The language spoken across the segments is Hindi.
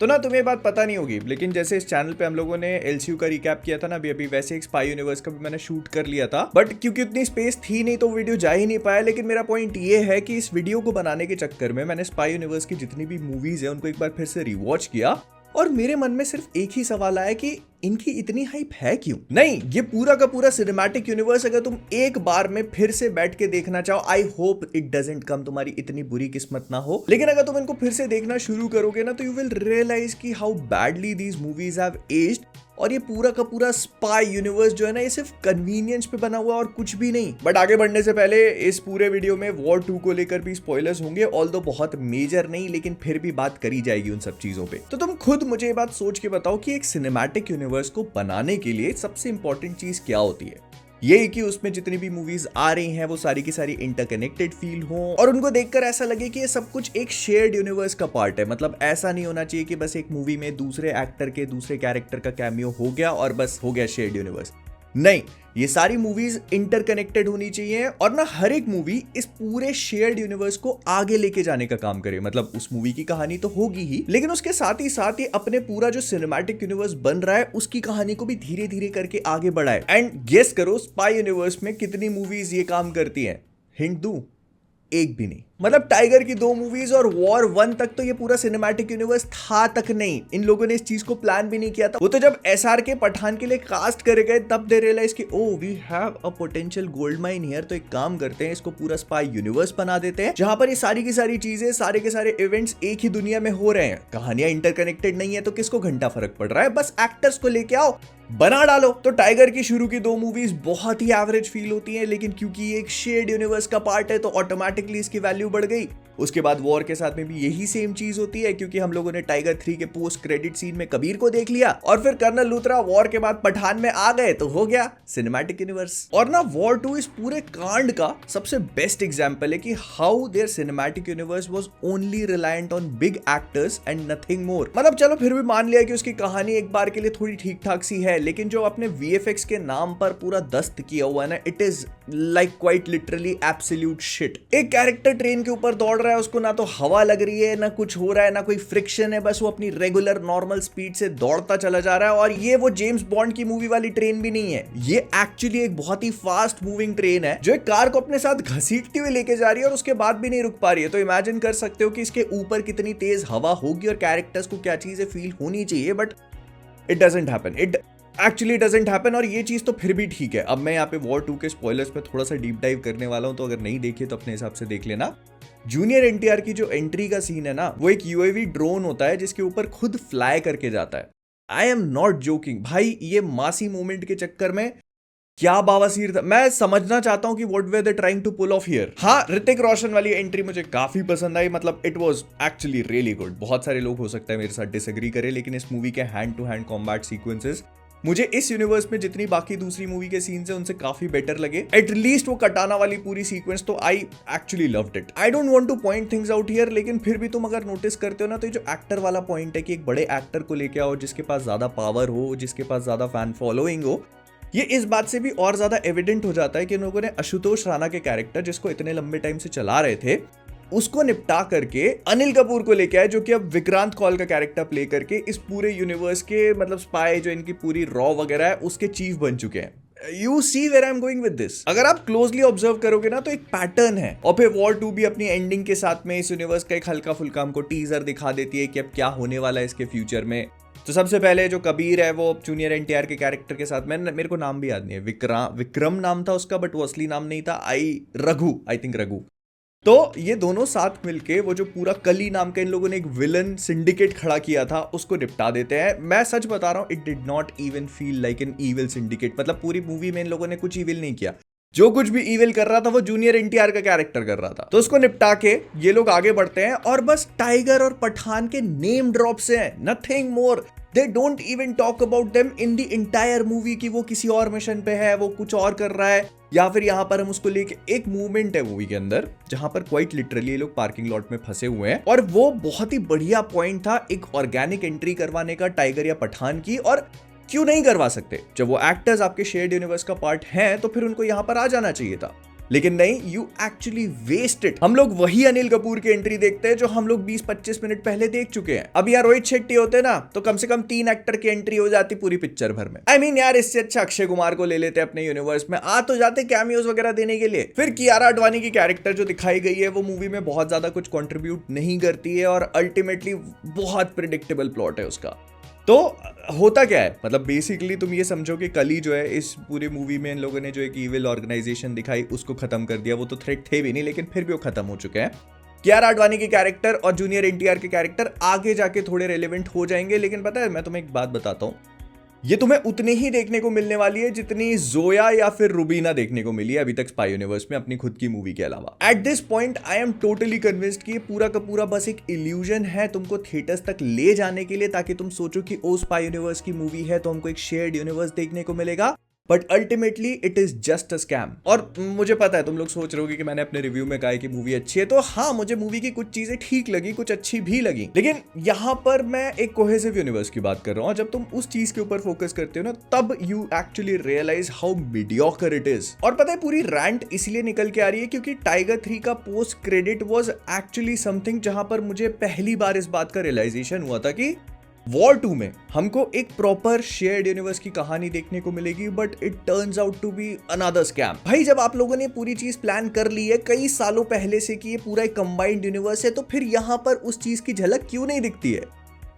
तो ना तुम्हें बात पता नहीं होगी, लेकिन जैसे इस चैनल पे हम लोगों ने एलसीयू का रिकैप किया था ना अभी वैसे एक स्पाई यूनिवर्स का भी मैंने शूट कर लिया था, बट क्योंकि उतनी स्पेस थी नहीं तो वीडियो जा ही नहीं पाया। लेकिन मेरा पॉइंट ये है कि इस वीडियो को बनाने के चक्कर में मैंने स्पाई यूनिवर्स की जितनी भी मूवीज है उनको एक बार फिर से रिवॉच किया और मेरे मन में सिर्फ एक ही सवाल आया कि इनकी इतनी हाइप है क्यों। नहीं, ये पूरा का पूरा सिनेमैटिक यूनिवर्स अगर तुम एक बार में फिर से बैठ के देखना चाहो, I hope it doesn't come, तुम्हारी इतनी बुरी किस्मत ना हो। लेकिन अगर तुम इनको फिर से देखना शुरू करोगे ना तो यू विल रियलाइज कि how badly these movies have aged. और ये पूरा का पूरा स्पाई यूनिवर्स जो है ना ये सिर्फ कन्वीनियंस पे बना हुआ और कुछ भी नहीं। बट आगे बढ़ने से पहले इस पूरे वीडियो में वॉर 2 को लेकर भी स्पॉयलर्स होंगे, ऑल्दो बहुत मेजर नहीं, लेकिन फिर भी बात करी जाएगी उन सब चीजों पे। तो तुम खुद मुझे ये बात सोच के बताओ कि एक सिनेमैटिक यूनिवर्स को बनाने के लिए सबसे इंपॉर्टेंट चीज क्या होती है। ये कि उसमें जितनी भी मूवीज आ रही हैं वो सारी की सारी इंटरकनेक्टेड फील हो और उनको देखकर ऐसा लगे कि ये सब कुछ एक शेयर्ड यूनिवर्स का पार्ट है। मतलब ऐसा नहीं होना चाहिए कि बस एक मूवी में दूसरे एक्टर के दूसरे कैरेक्टर का कैमियो हो गया और बस हो गया शेयर्ड यूनिवर्स। नहीं, ये सारी मूवीज इंटरकनेक्टेड होनी चाहिए और ना हर एक मूवी इस पूरे शेयर्ड यूनिवर्स को आगे लेके जाने का काम करे। मतलब उस मूवी की कहानी तो होगी ही, लेकिन उसके साथ ही अपने पूरा जो सिनेमैटिक यूनिवर्स बन रहा है उसकी कहानी को भी धीरे धीरे करके आगे बढ़ाए। एंड गेस करो स्पाई यूनिवर्स में कितनी मूवीज ये काम करती हैं? हिंट दूं? एक भी नहीं। मतलब टाइगर की 2 मूवीज और वॉर 1 तक तो ये पूरा सिनेमैटिक यूनिवर्स था तक नहीं। इन लोगों ने इस चीज को प्लान भी नहीं किया था। वो तो जब एसआरके पठान के लिए कास्ट करे गए तब दे रियलाइज कि oh we have a potential gold mine here, तो एक काम करते हैं इसको पूरा स्पाई यूनिवर्स बना देते हैं जहां पर ये सारी की सारी चीजें सारे के सारे इवेंट्स एक ही दुनिया में हो रहे हैं। कहानियां इंटरकनेक्टेड नहीं है तो किसको घंटा फर्क पड़ रहा है, बस एक्टर्स को लेके आओ बना डालो। तो टाइगर की शुरू की 2 मूवीज बहुत ही एवरेज फील होती हैं, लेकिन क्योंकि ये एक शेयर्ड यूनिवर्स का पार्ट है तो ऑटोमेटिकली इसकी वैल्यू बढ़ गई। उसके बाद वॉर के साथ में भी यही सेम चीज होती है, क्योंकि हम लोगों ने टाइगर 3 के पोस्ट क्रेडिट सीन में कबीर को देख लिया और फिर कर्नल लूथरा वॉर के बाद पठान में आ गए तो हो गया सिनेमैटिक यूनिवर्स। और ना वॉर 2 इस पूरे कांड का सबसे बेस्ट एग्जांपल है कि how their cinematic universe was only reliant on big actors and nothing more. मतलब चलो फिर भी मान लिया कि उसकी कहानी एक बार के लिए थोड़ी ठीक ठाक सी है, लेकिन जो अपने वीएफएक्स के नाम पर पूरा दस्त किया हुआ है ना, it is like quite literally absolute shit. एक कैरेक्टर ट्रेन के ऊपर दौड़ रहा है, उसको ना तो हवा लग रही है ना कुछ हो रहा है ना कोई फ्रिक्शन है, बस वो अपनी रेगुलर नॉर्मल स्पीड से दौड़ता चला जा रहा है। और ये वो जेम्स बॉन्ड की मूवी वाली ट्रेन भी नहीं है, ये एक्चुअली एक बहुत ही फास्ट मूविंग ट्रेन है जो एक कार को अपने साथ घसीटती हुई लेके जा रही है और उसके बाद भी नहीं रुक पा रही है। तो इमेजिन कर सकते हो कि इसके ऊपर कितनी तेज हवा होगी और कैरेक्टर्स को क्या चीजें फील होनी चाहिए, but it doesn't happen, it actually doesn't happen. और ये चीज तो फिर भी ठीक है। अब मैं यहाँ पे वॉर 2 के स्पॉयलर्स पे थोड़ा सा डीप डाइव करने वाला हूँ, तो अगर नहीं देखिए तो अपने हिसाब से देख लेना। जूनियर एनटीआर की जो एंट्री का सीन है ना, वो एक यूएवी ड्रोन होता है जिसके ऊपर खुद फ्लाई करके जाता है। आई एम नॉट जोकिंग भाई, ये मासी मोमेंट के चक्कर में क्या बावासीर था। मैं समझना चाहता हूं कि what way they trying to pull off here. हाँ, ऋतिक रोशन वाली एंट्री मुझे काफी पसंद आई। मतलब it was actually really good. बहुत सारे लोग हो सकता है मेरे साथ डिसएग्री करें, लेकिन इस मूवी के hand to hand combat sequences मुझे इस यूनिवर्स में जितनी बाकी दूसरी मूवी के सीन्स हैं उनसे काफी बेटर लगे। एटलीस्ट वो कटाना वाली पूरी सीक्वेंस तो I actually loved it. I don't want two point things out here, लेकिन फिर भी तुम अगर नोटिस करते हो ना तो ये जो एक्टर वाला पॉइंट है कि एक बड़े एक्टर को लेके आओ जिसके पास ज्यादा पावर हो, जिसके पास ज्यादा फैन फॉलोइंग हो, ये इस बात से भी और ज्यादा एविडेंट हो जाता है कि इन लोगों ने आशुतोष राणा के कैरेक्टर जिसको इतने लंबे टाइम से चला रहे थे उसको निपटा करके अनिल कपूर को लेके आए, जो कि अब विक्रांत कौल का कैरेक्टर प्ले करके इस पूरे यूनिवर्स के मतलब स्पाई जो इनकी पूरी रॉ वगैरह है उसके चीफ बन चुके हैं। You see where I am going with this. अगर आप क्लोजली ऑब्जर्व करोगे ना तो एक पैटर्न है। और फिर वॉर 2 भी अपनी एंडिंग के साथ में इस यूनिवर्स का एक हल्का फुल्का हमको टीजर दिखा देती है कि अब क्या होने वाला है इसके फ्यूचर में। तो सबसे पहले जो कबीर है वो जूनियर एनटीआर के कैरेक्टर के साथ, मेरे को नाम भी याद नहीं है, विक्रम नाम था उसका, बट वो असली नाम नहीं था। I think Raghu. तो ये दोनों साथ मिलके वो जो पूरा कली नाम का इन लोगों ने एक विलन सिंडिकेट खड़ा किया था उसको निपटा देते हैं। मैं सच बता रहा हूं, it did not even feel like an evil syndicate. मतलब पूरी मूवी में इन लोगों ने कुछ इविल नहीं किया। जो कुछ भी इविल कर रहा था वो जूनियर एनटीआर का कैरेक्टर कर रहा था। तो उसको निपटा के ये लोग आगे बढ़ते हैं और बस टाइगर और पठान के नेम ड्रॉप से हैं, nothing more. They don't even talk about them in the entire movie कि वो किसी और मिशन पे है, वो कुछ और कर रहा है, या फिर यहाँ पर हम उसको लेके एक मूवमेंट है मूवी के अंदर जहां पर क्वाइट लिटरली ये लोग पार्किंग लॉट में फंसे हुए हैं। और वो बहुत ही बढ़िया पॉइंट था एक ऑर्गेनिक एंट्री करवाने का टाइगर या पठान की। और क्यों नहीं करवा सकते? जब वो एक्टर्स आपके शेयर्ड यूनिवर्स का पार्ट हैं तो फिर उनको यहाँ पर आ जाना चाहिए था। लेकिन नहीं, यू एक्चुअली वेस्ट इट। हम लोग वही अनिल कपूर की एंट्री देखते हैं जो हम लोग 20-25 मिनट पहले देख चुके हैं। अब यार रोहित शेट्टी होते ना तो कम से कम 3 एक्टर की एंट्री हो जाती पूरी पिक्चर भर में। आई मीन यार, इससे अच्छा अक्षय कुमार को ले लेते अपने यूनिवर्स में, आ तो जाते कैमियोज वगैरह देने के लिए। फिर कियारा आडवाणी की कैरेक्टर जो दिखाई गई है वो मूवी में बहुत ज्यादा कुछ कंट्रीब्यूट नहीं करती है और अल्टीमेटली बहुत प्रिडिक्टेबल प्लॉट है उसका। तो होता क्या है, मतलब बेसिकली तुम ये समझो कि कली जो है इस पूरी मूवी में इन लोगों ने जो एक इविल ऑर्गेनाइजेशन दिखाई उसको खत्म कर दिया। वो तो थ्रेट थे भी नहीं, लेकिन फिर भी वो खत्म हो चुके हैं। कियारा आडवाणी के कैरेक्टर और जूनियर एनटीआर के कैरेक्टर आगे जाके थोड़े रेलेवेंट हो जाएंगे, लेकिन पता है मैं तुम्हें एक बात बताता हूँ, ये तुम्हें उतनी ही देखने को मिलने वाली है जितनी जोया या फिर रुबीना देखने को मिली है अभी तक स्पाई यूनिवर्स में अपनी खुद की मूवी के अलावा। At this point I am totally convinced कि ये पूरा का पूरा बस एक इल्यूजन है तुमको थिएटर्स तक ले जाने के लिए, ताकि तुम सोचो कि ओ स्पाई यूनिवर्स की मूवी है तो हमको एक शेयर्ड यूनिवर्स देखने को मिलेगा। But ultimately it is just a scam. और मुझे पता है तुम लोग सोच रहे होगे कि मैंने अपने रिव्यू में कहा है कि मूवी अच्छी है, तो हाँ, मुझे मूवी की कुछ चीजें ठीक लगी, कुछ अच्छी भी लगी, लेकिन यहां पर मैं एक कोहेसिव यूनिवर्स की बात कर रहा हूं। जब तुम उस चीज के ऊपर फोकस करते हो ना, तब you actually realise how mediocre it is. और पता है पूरी रैंट इसलिए निकल के आ रही है क्योंकि टाइगर 3 का post credit was actually something जहां पर मुझे पहली बार इस बात का रियलाइजेशन हुआ था कि वॉर 2 में हमको एक प्रॉपर शेयर्ड यूनिवर्स की कहानी देखने को मिलेगी, but it turns out to be another scam. भाई जब आप लोगों ने पूरी चीज प्लान कर ली है कई सालों पहले से कि ये पूरा एक कंबाइंड यूनिवर्स है, तो फिर यहां पर उस चीज की झलक क्यों नहीं दिखती है?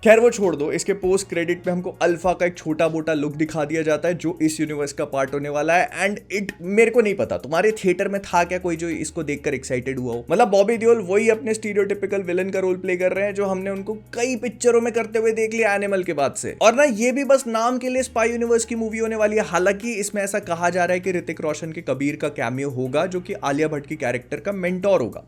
खैर वो छोड़ दो, इसके पोस्ट क्रेडिट में हमको अल्फा का एक छोटा मोटा लुक दिखा दिया जाता है जो इस यूनिवर्स का पार्ट होने वाला है। एंड इट, मेरे को नहीं पता तुम्हारे थिएटर में था क्या कोई जो इसको देखकर एक्साइटेड हुआ हो। मतलब बॉबी देओल वही अपने स्टीरियोटिपिकल विलन का रोल प्ले कर रहे हैं जो हमने उनको कई पिक्चरों में करते हुए देख लिया एनिमल के बाद से। और ना ये भी बस नाम के लिए स्पाई यूनिवर्स की मूवी होने वाली है। हालांकि इसमें ऐसा कहा जा रहा है कि ऋतिक रोशन के कबीर का कैमियो होगा जो कि आलिया भट्ट की कैरेक्टर का मेंटोर होगा।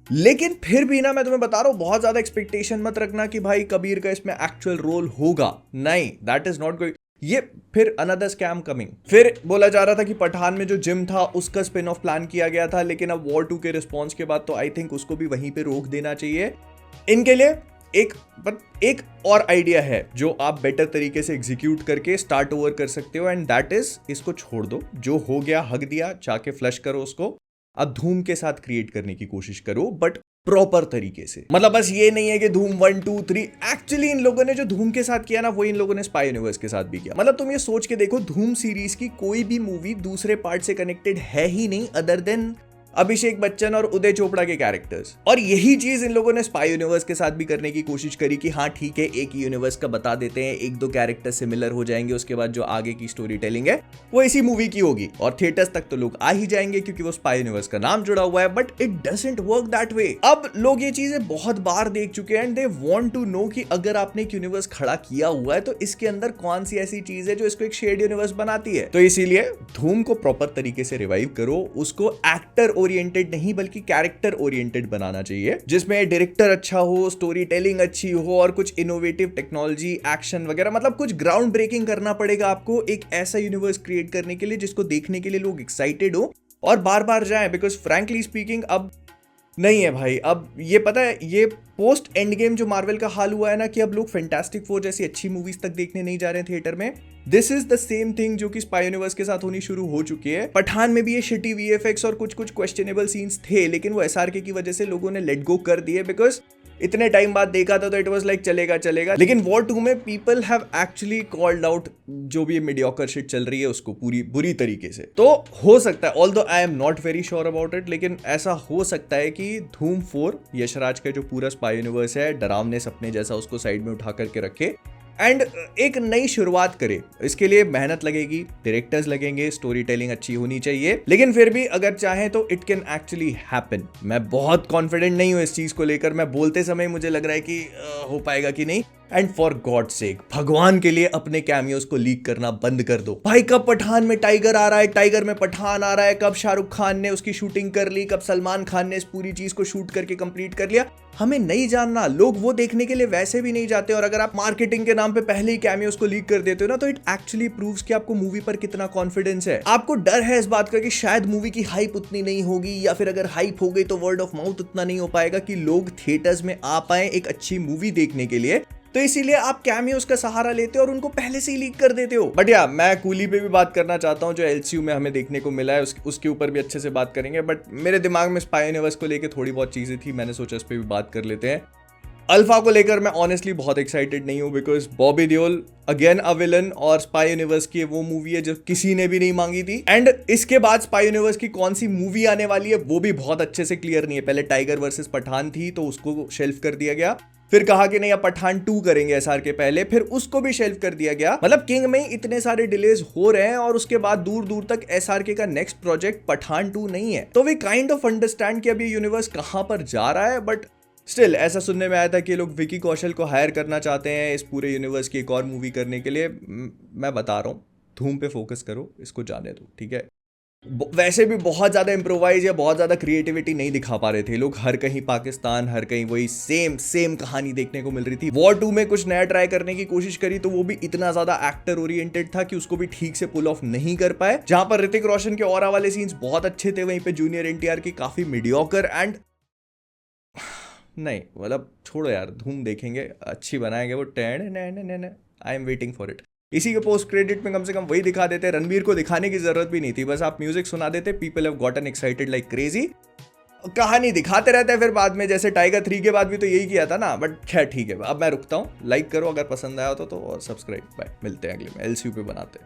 लेकिन फिर भी ना, मैं तुम्हें बता रहा हूं, बहुत ज्यादा एक्सपेक्टेशन मत रखना कि भाई कबीर का इसमें एक्चुअल रोल होगा। नहीं, दैट इज नॉट गोइंग। ये फिर अनदर स्कैम कमिंग। फिर बोला जा रहा था कि पठान में जो जिम था उसका स्पिन ऑफ प्लान किया गया था, लेकिन अब वॉर 2 के रिस्पॉन्स के बाद तो आई थिंक उसको भी वहीं पे रोक देना चाहिए। इनके लिए एक और आइडिया है जो आप बेटर तरीके से एग्जीक्यूट करके स्टार्ट ओवर कर सकते हो, एंड दैट इज, इसको छोड़ दो, जो हो गया हक दिया, जाके फ्लश करो उसको। अब धूम के साथ क्रिएट करने की कोशिश करो, बट प्रॉपर तरीके से। मतलब बस ये नहीं है कि धूम 1 2 3, एक्चुअली इन लोगों ने जो धूम के साथ किया ना वो इन लोगों ने स्पाई यूनिवर्स के साथ भी किया। मतलब तुम ये सोच के देखो, धूम सीरीज की कोई भी मूवी दूसरे पार्ट से कनेक्टेड है ही नहीं अदर देन अभिषेक बच्चन और उदय चोपड़ा के कैरेक्टर्स। और यही चीज इन लोगों ने स्पाई यूनिवर्स के साथ भी करने की कोशिश करी कि हाँ ठीक है, एक ही यूनिवर्स का बता देते हैं, 1-2 कैरेक्टर सिमिलर हो जाएंगे, उसके बाद जो आगे की स्टोरी टेलिंग है वो इसी मूवी की होगी और थिएटर्स तक तो लोग आ ही जाएंगे क्योंकि वो स्पाई यूनिवर्स का नाम जुड़ा हुआ है। But it doesn't work that way. अब लोग ये चीजें बहुत बार देख चुके हैं and they want to know कि अगर आपने एक यूनिवर्स खड़ा किया हुआ है तो इसके अंदर कौन सी ऐसी चीज है जो इसको एक शेयर्ड यूनिवर्स बनाती है। तो इसीलिए धूम को प्रॉपर तरीके से रिवाइव करो, उसको एक्टर ओरिएंटेड नहीं बल्कि कैरेक्टर ओरिएंटेड बनाना चाहिए, जिसमें डायरेक्टर अच्छा हो, स्टोरी टेलिंग अच्छी हो और कुछ इनोवेटिव टेक्नोलॉजी, एक्शन वगैरह, मतलब कुछ ग्राउंड ब्रेकिंग करना पड़ेगा आपको एक ऐसा यूनिवर्स क्रिएट करने के लिए जिसको देखने के लिए लोग एक्साइटेड हो और बार बार जाएं। बिकॉज फ्रैंकली स्पीकिंग अब नहीं है भाई। अब ये पता है, ये पोस्ट एंड गेम जो मार्वल का हाल हुआ है ना कि अब लोग फैंटास्टिक फोर जैसी अच्छी मूवीज तक देखने नहीं जा रहे हैं थिएटर में। This is the same thing जो कि स्पाई यूनिवर्स के साथ होनी शुरू हो चुकी है। पठान में भी ये शिटी वीएफएक्स और कुछ क्वेश्चनेबल सीन्स थे, लेकिन वो एसआरके की वजह से लोगों ने लेट गो कर दिए बिकॉज इतने टाइम बाद देखा था तो इट वाज लाइक चलेगा। लेकिन वॉर 2 में people have actually called out जो भी मीडियोकर शिट चल रही है उसको पूरी बुरी तरीके से। तो हो सकता है, although I am not very sure about it, लेकिन ऐसा हो सकता है कि धूम 4 यशराज का जो पूरा स्पाई यूनिवर्स है डरावने सपने जैसा उसको साइड में उठा करके रखे एंड एक नई शुरुआत करे। इसके लिए मेहनत लगेगी, डायरेक्टर्स लगेंगे, स्टोरी टेलिंग अच्छी होनी चाहिए, लेकिन फिर भी अगर चाहे तो इट कैन एक्चुअली हैपन। मैं बहुत कॉन्फिडेंट नहीं हूं इस चीज को लेकर। मैं बोलते समय मुझे लग रहा है कि हो पाएगा कि नहीं। एंड फॉर गॉड सेक, भगवान के लिए अपने कैमियोज को लीक करना बंद कर दो भाई। कब पठान में टाइगर आ रहा है, टाइगर में पठान आ रहा है, कब शाहरुख खान ने उसकी शूटिंग कर ली, कब सलमान खान ने इस पूरी चीज को शूट करके कंप्लीट कर लिया, हमें नहीं जानना। लोग वो देखने के लिए वैसे भी नहीं जाते। और अगर आप मार्केटिंग के नाम पे पहले ही कैमियोज को लीक कर देते हो ना तो इट एक्चुअली प्रूव्स कि आपको मूवी पर कितना कॉन्फिडेंस है। आपको डर है इस बात का कि शायद मूवी की हाइप उतनी नहीं होगी, या फिर अगर हाइप हो गई तो वर्ड ऑफ माउथ उतना नहीं हो पाएगा कि लोग थिएटर्स में आ पाए एक अच्छी मूवी देखने के लिए। तो इसीलिए आप कैमियोस का सहारा लेते हो और उनको पहले से ही लीक कर देते हो। बट या मैं कूली पे भी बात करना चाहता हूँ, जो एलसीयू में हमें देखने को मिला है उसके ऊपर भी अच्छे से बात करेंगे। बट मेरे दिमाग में स्पाई यूनिवर्स को लेकर थोड़ी बहुत चीजें थी, मैंने सोचा इस पर भी बात कर लेते हैं। अल्फा को लेकर मैं ऑनेस्टली बहुत एक्साइटेड नहीं हूं, because Bobby Deol again a villain, और स्पाई यूनिवर्स की वो मूवी है जो किसी ने भी नहीं मांगी थी। एंड इसके बाद स्पाई यूनिवर्स की कौन सी मूवी आने वाली है वो भी बहुत अच्छे से क्लियर नहीं है। पहले टाइगर वर्सेस पठान थी तो उसको शेल्फ कर दिया गया, फिर कहा कि नहीं अब पठान 2 करेंगे एसआर के पहले, फिर उसको भी शेल्फ कर दिया गया। मतलब किंग में इतने सारे डिलेज हो रहे हैं और उसके बाद दूर दूर तक एसआरके का नेक्स्ट प्रोजेक्ट पठान 2 नहीं है। तो वी काइंड ऑफ अंडरस्टैंड कि अभी यूनिवर्स कहां पर जा रहा है। बट स्टिल ऐसा सुनने में आया था कि ये लोग विकी कौशल को हायर करना चाहते हैं इस पूरे यूनिवर्स की एक और मूवी करने के लिए। मैं बता रहा हूँ, धूम पे फोकस करो, इसको जाने दो, ठीक है। वैसे भी बहुत ज़्यादा इम्प्रोवाइज या बहुत ज़्यादा क्रिएटिविटी नहीं दिखा पा रहे थे लोग। हर कहीं पाकिस्तान, हर कहीं वही सेम कहानी देखने को मिल रही थी। वॉर 2 में कुछ नया ट्राई करने की कोशिश करी तो वो भी इतना ज़्यादा एक्टर ओरिएंटेड था कि उसको भी ठीक से पुल ऑफ नहीं कर पाए। जहां पर ऋतिक रोशन के ऑरा वाले सीन्स बहुत अच्छे थे, वहीं पे जूनियर एनटीआर की काफ़ी मीडियोकर। एंड नहीं मतलब छोड़ो यार, धूम देखेंगे, अच्छी बनाएंगे वो। I am waiting for it. इसी के पोस्ट क्रेडिट में कम से कम वही दिखा देते, रणबीर को दिखाने की जरूरत भी नहीं थी, बस आप म्यूजिक सुना देते, people have gotten excited like crazy. कहानी दिखाते रहते हैं फिर बाद में, जैसे टाइगर 3 के बाद भी तो यही किया था ना। बट खैर ठीक है, अब मैं रुकता हूँ। लाइक करो अगर पसंद आया तो, और सब्सक्राइब। बाय, मिलते हैं अगले में, एलसीयू पे बनाते हैं।